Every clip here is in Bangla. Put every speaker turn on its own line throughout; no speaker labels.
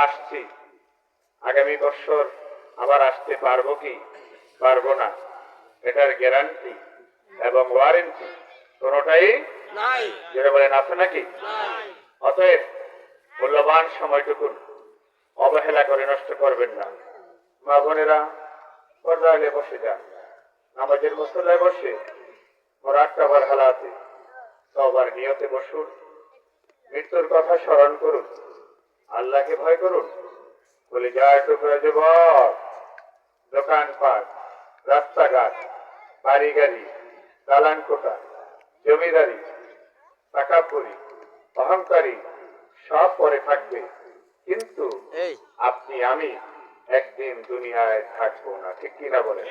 আসছি, আগামী বছর আবার আসতে পারবো কি পারবো না, এটার গ্যারান্টি এবং ওয়ারেন্টি কোনোটাই নাই। যেটা বলেন আছে নাকি? অতএব মূল্যবান সময়টুকুন অবহেলা করে নষ্ট করবেন না। মা বোনেরা, পর্দা হলে বসে যান, নামাজের মুসল্লায় বসে মোরাক্কাবার হালাতে সবার নিয়তে বসুন, মৃত্যুর কথা স্মরণ করুন, আল্লাহকে ভয় করুন। বলে যায় টুকরা যুবক, দোকানপাট, রাস্তাঘাট, বাড়ি গাড়ি, দালান কোঠা, জমিদারি, টাকাপুরি, অহংকারী সব পরে থাকবে, কিন্তু আপনি আমি একদিন দুনিয়ায় থাকবো না। ঠিক কিনা বলেন?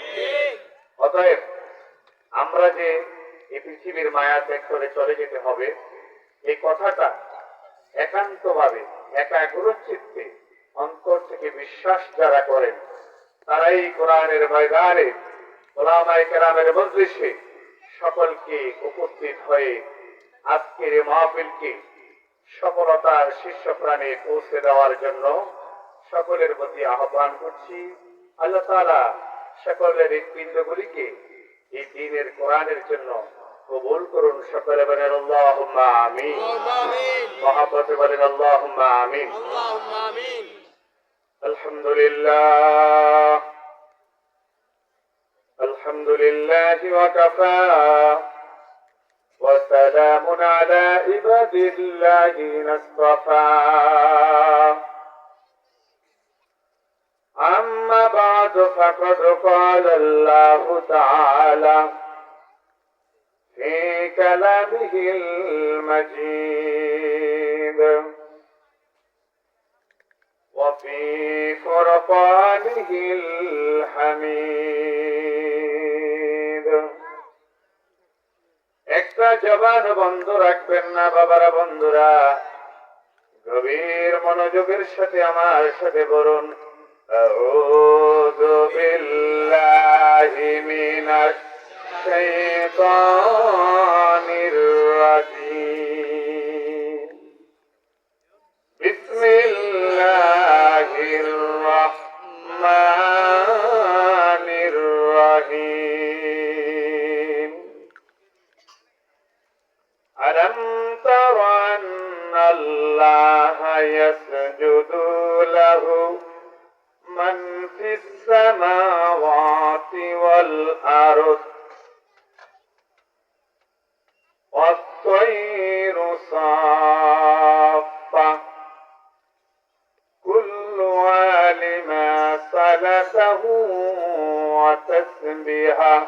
অতএব আমরা যে এই পৃথিবীর মায়া ত্যাগ করে চলে যেতে হবে, এই কথাটা একান্তভাবে একাগ্র চিত্তে অন্তর থেকে বিশ্বাস যারা করেন, তারাই কোরআনের ময়দানে ওলামায়ে কেরামের মজলিসে সকলকে উপস্থিত হয়ে আজকের এই মাহফিলকে সফলতার শীর্ষ প্রাণে পৌঁছে দেওয়ার জন্য সকলের প্রতি আহ্বান করছি। আল্লাহ তাআলা সকলের হৃদপিণ্ডগুলিকে এই দ্বীনের কোরআনের জন্য কবুল করুন। সকলে বলেন আল্লাহুম্মা আমিন। মহব্বতে বলেন আল্লাহুম্মা আমিন। আলহামদুলিল্লাহ, আলহামদুলিল্লাহি ওয়া কাফা ওয়া সালামুন আলা ইবাদিল্লাযিনা ইসতাফা। أما بعد فقد قال الله تعالى في كلامه المجيد وفي فرقانه الحميد। একটা জবান বন্ধ রাখবেন না বাবারা, বন্ধুরা, গভীর মনোযোগের সাথে আমার সাথে বলুন আউযু বিল্লাহি মিনাশ শাইতানির রাজীম। বিসমিল্লাহির রাহমানির রাহিম। আলাম তারা আন্নাল্লাহা ইয়াসজুদু লাহু من في السماوات والأرض والطير صافة كل عالم صلاته وتسبيحه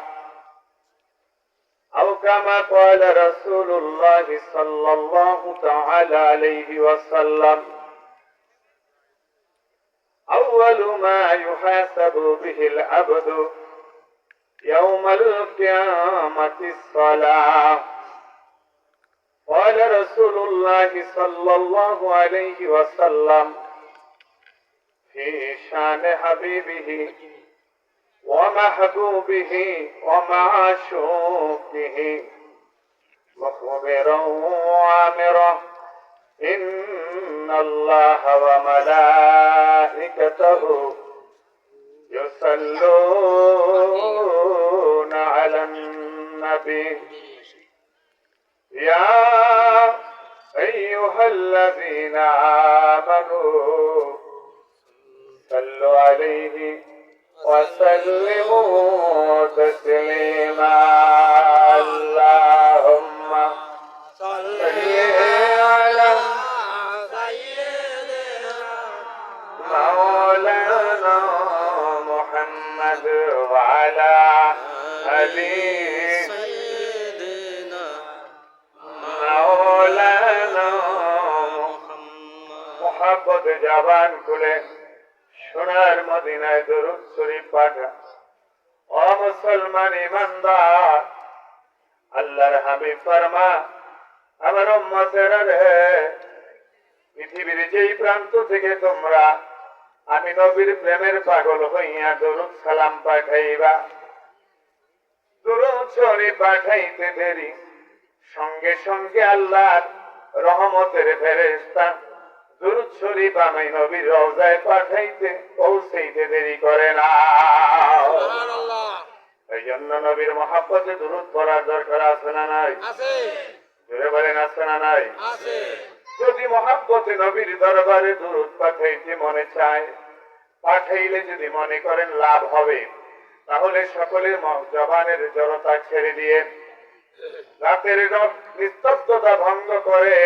أو كما قال رسول الله صلى الله تعالى عليه وسلم أول ما يحاسب به العبد يوم القيامة الصلاة. قال رسول الله صلى الله عليه وسلم في شان حبيبه ومحبوبه ومعشوقه مخبرا وامرا إن الله وملائكته يصلون على النبي يا أيها الذين آمنوا صلوا عليه وسلموا تسليما. اللهم صل على مولانا محمد وعلى آل سيدنا مولانا محمد। জবান খুলে সোনার মদিনায় দরুদ শরীফ পাঠা। ও মুসলমান ইমানদার, আল্লাহর হাবিব ফরমা, আমার উম্মতেরা রে, পৃথিবীর যেই প্রান্ত থেকে তোমরা আমি নবীর প্রেমের পাগল হইয়া দরুদ সালাম পাঠাইবা, দরুদ শরীফ পাঠাইতে দেরি সঙ্গে সঙ্গে আল্লাহর রহমতের ফেরেশতা দুরূদ শরীফ আমি নবীর রওজায় পাঠাইতে পৌঁছাইতে দেরি করে না। এই জন্য নবীর মহাব্বতে দুরূদ পড়ার দরকার আছে না নাই? জোরে বলেন আছে না নাই? যদি মহাব্বতে নবীর দরবারে দুরূদ পাঠাইতে মনে চায়, পাঠাইলে যদি মনে করেন লাভ হবে, তাহলে সকলের জবানের জড়তা ছেড়ে দিয়ে রাতের নিস্তব্ধতা ভঙ্গ করে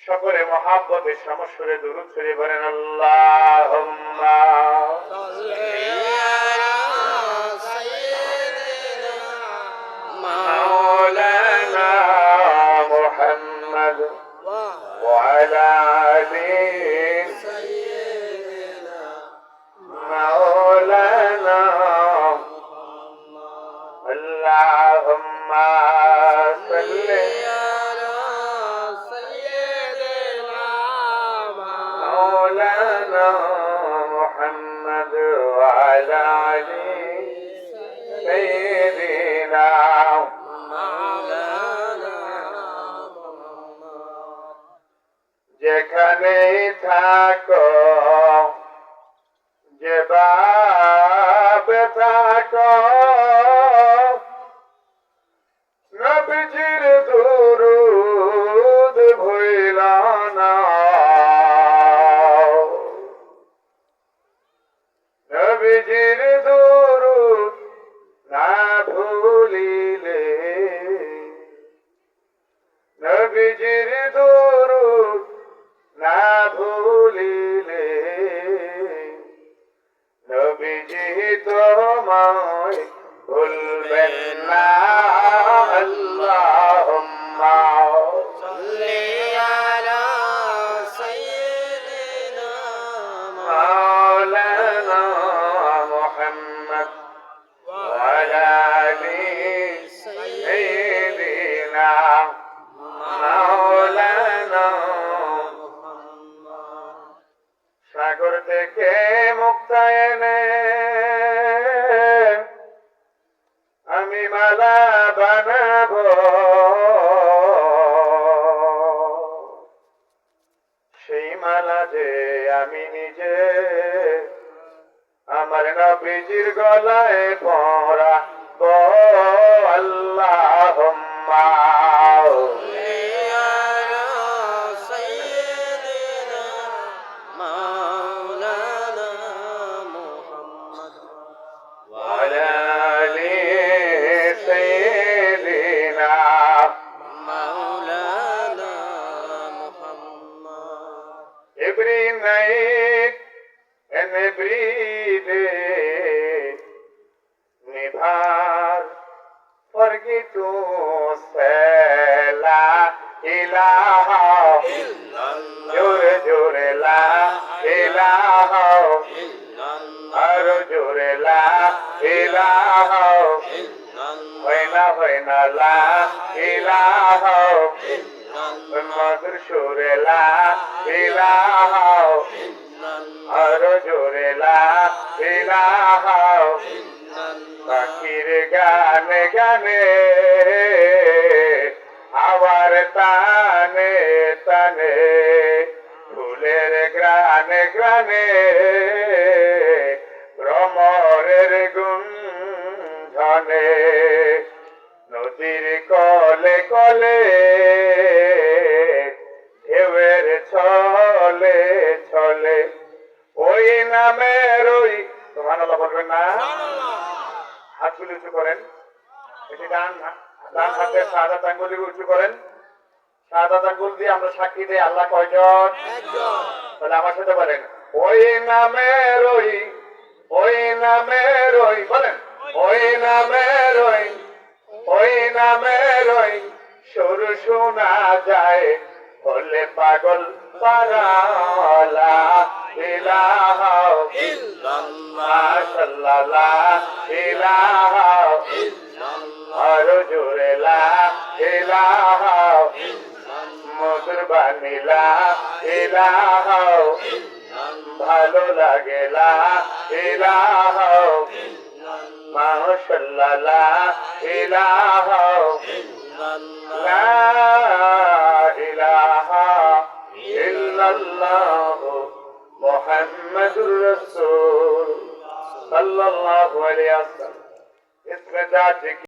সকলে মহাব্বতের সমস্যরে দুরূদ শরীফ বলেন আল্লাহুম্মা মাওলানা মুহাম্মদ ওয়া আলা আলি সাইয়্যিদিনা মাওলানা আল্লাহুম্মা সাল্লি محمد وعلى آله سيدنا مولانا যেখানে থাকো যেভাবে থাকো নবীজির দুরূদ ভুলিও না। নবীজির দুরূদ না ভুলিলে, নবীজির দুরূদ না ভুলিলে নবীজি তোমায় ভুলবেন না। আল্লাহুম্মা সাল্লি আলা সাইয়্যিদিনা মাওলানা মুহাম্মদ ওয়া আলা আলি সাইয়্যিদিনা মাওলানা মুহাম্মদ। সাগর থেকে মুক্তা এনে আমি মালা বানাবো, সেই মালা যে আমি নিজে আমার নবীজির গলায় পরাবো। আল্লাহুম্মা every night and every day never forget to say la ilaha illallah. Jore jore la ilaha illallah. Aro jore la ilaha illallah. Hoina la ilaha illallah. Madur shure la ilaha illallah. Aro jore la ilaha illallah. Bakir gane gane awar tane tane ফুলের গ্রানে গ্রানে ভ্রমরের গুঞ্জনে নদীর কলে কলে ঢেউয়ের ছলে ছলে ওই নামের ওই সুবহানাল্লাহ বলবেন না? হাতগুলি উঁচু করেন, এটি ডান হাতে শাহাদাত আঙ্গুল উঁচু করেন। শাহাদাত আঙ্গুল দিয়ে আমরা সাক্ষী দেই আল্লাহ কয়জন? তাহলে আমার সাথে বলেন ওই নামের ওই নামের ওই বলেন ওই নামের ওই নামের ওই সুর শোনা যায় বলে পাগল পারা ইলাহা ইল্লাল্লাহ সাল্লাল্লাহ ইলাহা ইল্লাল্লাহ আরো জোরে লা ইলাহা মধুর বাণী লা ইলাহা ভালো লাগে লা ইলাহা মাশাআল্লাহ লা ইলাহা লা ইলাহা ইল্লাল্লাহ ইল্লাল্লাহু মুহাম্মাদুর রাসূল সাল্লাল্লাহু আলাইহি ওয়াসাল্লাম। इसमें